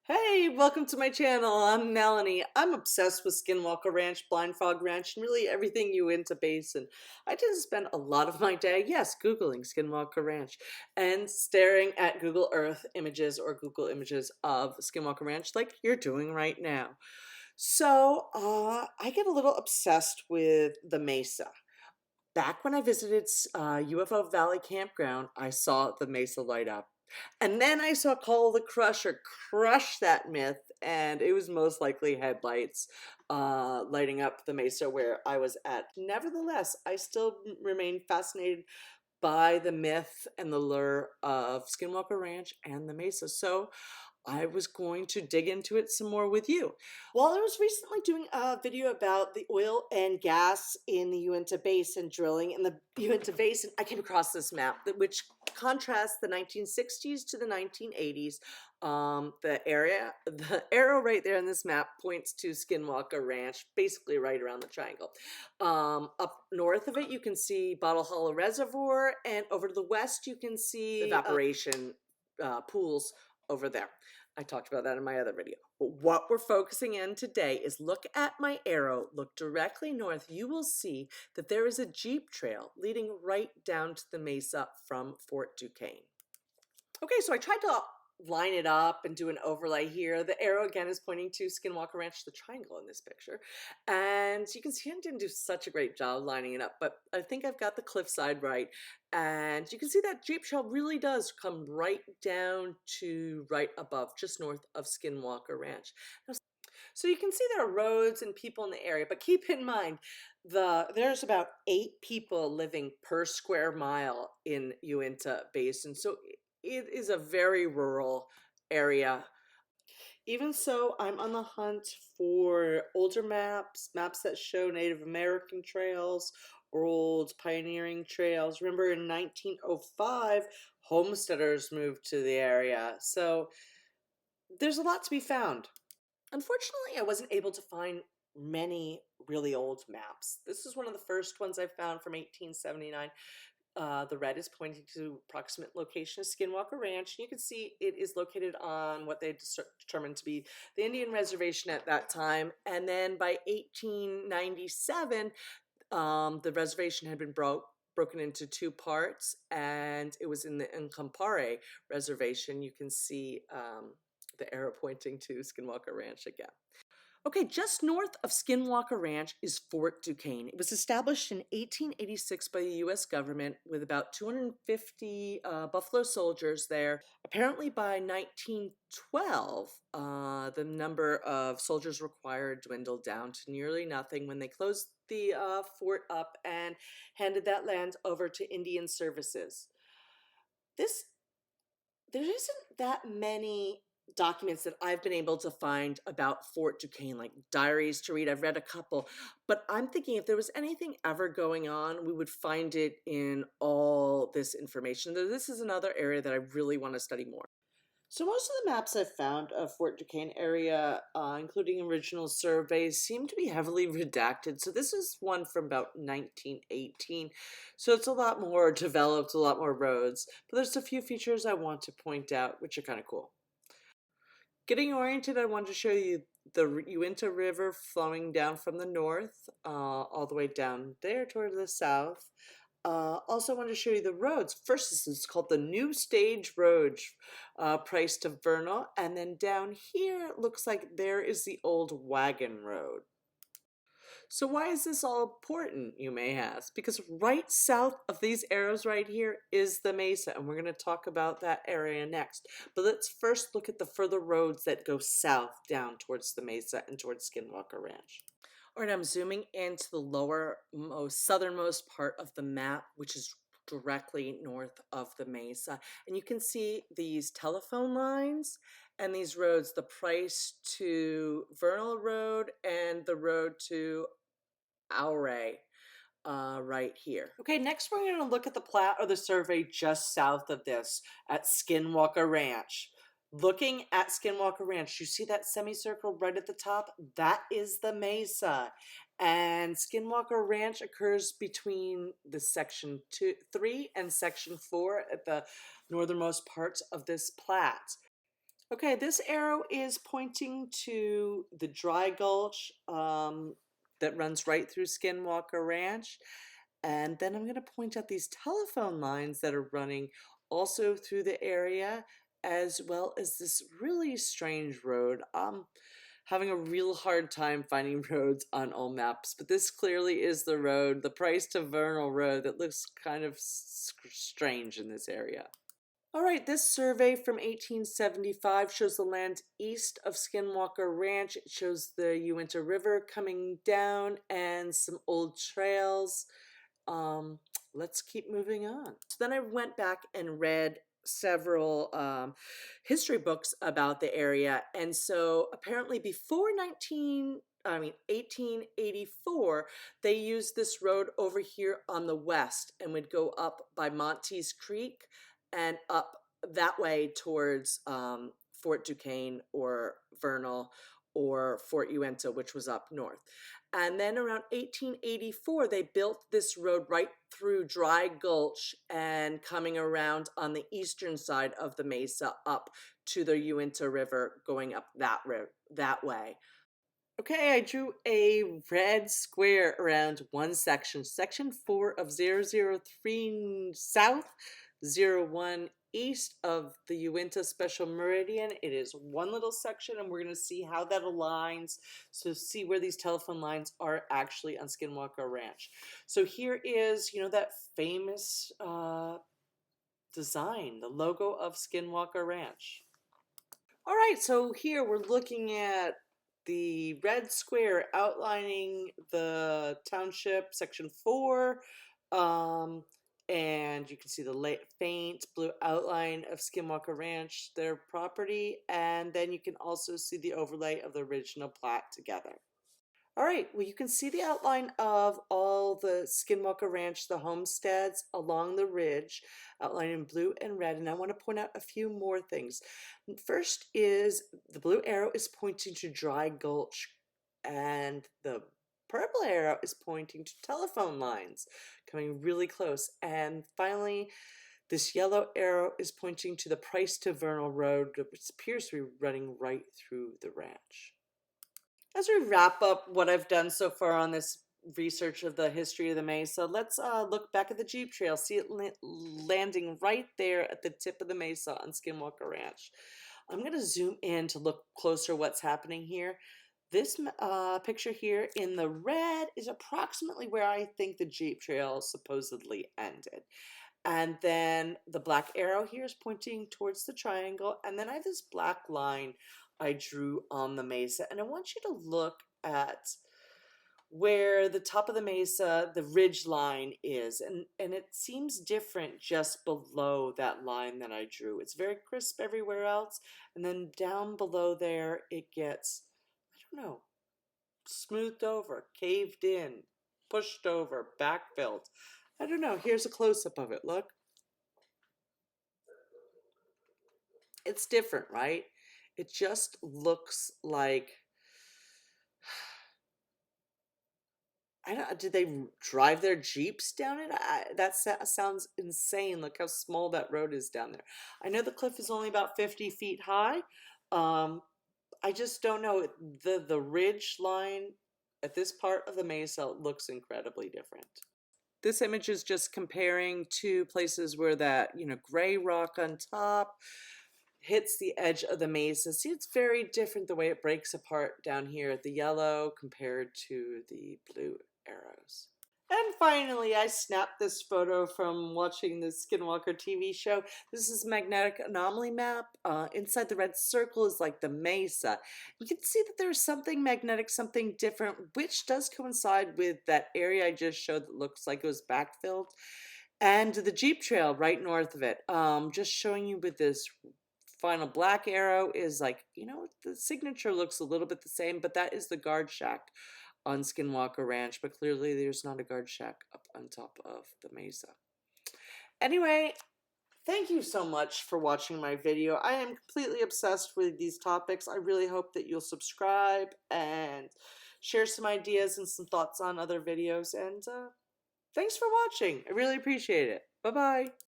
Hey, welcome to my channel. I'm Melanie. I'm obsessed with Skinwalker Ranch, Blind Frog Ranch, and really everything Uinta Basin. I tend to spend a lot of my day, yes, Googling Skinwalker Ranch and staring at Google Earth images or Google images of Skinwalker Ranch like you're doing right now. I get a little obsessed with the Mesa. Back when I visited UFO Valley Campground, I saw the Mesa light up. And then I saw Call the Crusher crush that myth, and it was most likely headlights lighting up the Mesa where I was at. Nevertheless, I still remain fascinated by the myth and the lure of Skinwalker Ranch and the Mesa. So I was going to dig into it some more with you. Well, I was recently doing a video about the oil and gas in the Uinta Basin, drilling in the Uinta Basin. I came across this map which contrasts the 1960s to the 1980s. The arrow right there in this map points to Skinwalker Ranch, basically right around the triangle. Up north of it, you can see Bottle Hollow Reservoir, and over to the west, you can see evaporation pools over there. I talked about that in my other video. But what we're focusing in today is look at my arrow, look directly north. You will see that there is a Jeep trail leading right down to the Mesa from Fort Duquesne. Okay, so I tried to line it up and do an overlay here. The arrow again is pointing to Skinwalker Ranch, the triangle in this picture. And you can see I didn't do such a great job lining it up, but I think I've got the cliffside right. And you can see that Jeep trail really does come right down to right above, just north of Skinwalker Ranch. So you can see there are roads and people in the area, but keep in mind there's about 8 people living per square mile in Uinta Basin. So it is a very rural area. Even so, I'm on the hunt for older maps, maps that show Native American trails, old pioneering trails. Remember in 1905, homesteaders moved to the area. So there's a lot to be found. Unfortunately, I wasn't able to find many really old maps. This is one of the first ones I found from 1879. The red is pointing to approximate location of Skinwalker Ranch. And you can see it is located on what they determined to be the Indian reservation at that time. And then by 1897, the reservation had been broken into 2 parts, and it was in the Uncompahgre Reservation. You can see the arrow pointing to Skinwalker Ranch again. Okay, just north of Skinwalker Ranch is Fort Duquesne. It was established in 1886 by the U.S. government with about 250 Buffalo soldiers there. Apparently by 1912, the number of soldiers required dwindled down to nearly nothing when they closed the fort up and handed that land over to Indian Services. There isn't that many documents that I've been able to find about Fort Duquesne, like diaries to read. I've read a couple, but I'm thinking if there was anything ever going on, we would find it in all this information. This is another area that I really want to study more. So most of the maps I've found of Fort Duquesne area, including original surveys, seem to be heavily redacted. So this is one from about 1918. So it's a lot more developed, a lot more roads. But there's a few features I want to point out, which are kind of cool. Getting oriented, I want to show you the Uinta River flowing down from the north, all the way down there toward the south. Also want to show you the roads. First, this is called the New Stage Road, Price to Vernal. And then down here, it looks like there is the old wagon road. So why is this all important, you may ask? Because right south of these arrows right here is the Mesa, and we're going to talk about that area next. But let's first look at the further roads that go south down towards the Mesa and towards Skinwalker Ranch. All right, I'm zooming into the southernmost part of the map, which is directly north of the Mesa. And you can see these telephone lines and these roads, the Price to Vernal Road and the road to Auray, right here. Okay, next we're going to look at the plat or the survey just south of this at Skinwalker Ranch. Looking at Skinwalker Ranch, you see that semicircle right at the top? That is the Mesa. And Skinwalker Ranch occurs between the section 3 and section 4 at the northernmost parts of this plat. Okay, this arrow is pointing to the dry gulch that runs right through Skinwalker Ranch. And then I'm going to point out these telephone lines that are running also through the area, as well as this really strange road. I'm having a real hard time finding roads on all maps, but this clearly is the road, the Price to Vernal Road, that looks kind of strange in this area. All right, this survey from 1875 shows the land east of Skinwalker Ranch. It shows the Uinta River coming down and some old trails. Um, let's keep moving on. So then I went back and read several history books about the area. And so apparently before 1884, they used this road over here on the west and would go up by Monte's Creek and up that way towards Fort Duquesne or Vernal or Fort Uinta, which was up north. And then around 1884, they built this road right through Dry Gulch and coming around on the eastern side of the mesa up to the Uinta River, going up that way. Okay, I drew a red square around one section, section 4 of 003 south, 01 east of the Uinta Special Meridian. It is one little section, and we're going to see how that aligns, so see where these telephone lines are actually on Skinwalker Ranch. So here is, that famous design, the logo of Skinwalker Ranch. All right, so here we're looking at the red square outlining the township, section 4, and you can see the faint blue outline of Skinwalker Ranch, their property, and then you can also see the overlay of the original plat together. All right, well, you can see the outline of all the Skinwalker Ranch, the homesteads along the ridge, outlined in blue and red, and I want to point out a few more things. First is the blue arrow is pointing to Dry Gulch, and the purple arrow is pointing to telephone lines, coming really close. And finally, this yellow arrow is pointing to the Price to Vernal Road, which appears to be running right through the ranch. As we wrap up what I've done so far on this research of the history of the mesa, let's look back at the Jeep Trail, see it landing right there at the tip of the mesa on Skinwalker Ranch. I'm going to zoom in to look closer what's happening here. This picture here in the red is approximately where I think the Jeep Trail supposedly ended. And then the black arrow here is pointing towards the triangle. And then I have this black line I drew on the mesa. And I want you to look at where the top of the mesa, the ridge line is. And it seems different just below that line that I drew. It's very crisp everywhere else. And then down below there, it gets, I don't know, smoothed over, caved in, pushed over, backfilled. I don't know. Here's a close-up of it. Look. It's different, right? It just looks like, I don't. Did they drive their Jeeps down it? That sounds insane. Look how small that road is down there. I know the cliff is only about 50 feet high. I just don't know. The ridge line at this part of the mesa looks incredibly different. This image is just comparing two places where that, gray rock on top hits the edge of the mesa. See, it's very different the way it breaks apart down here, the yellow compared to the blue arrows. And finally, I snapped this photo from watching the Skinwalker TV show. This is a magnetic anomaly map. Inside the red circle is like the mesa. You can see that there's something magnetic, something different, which does coincide with that area I just showed that looks like it was backfilled. And the Jeep Trail right north of it. Just showing you with this final black arrow is like, the signature looks a little bit the same, but that is the guard shack on Skinwalker Ranch, but clearly there's not a guard shack up on top of the mesa. Anyway, thank you so much for watching my video. I am completely obsessed with these topics. I really hope that you'll subscribe and share some ideas and some thoughts on other videos. And thanks for watching. I really appreciate it. Bye-bye.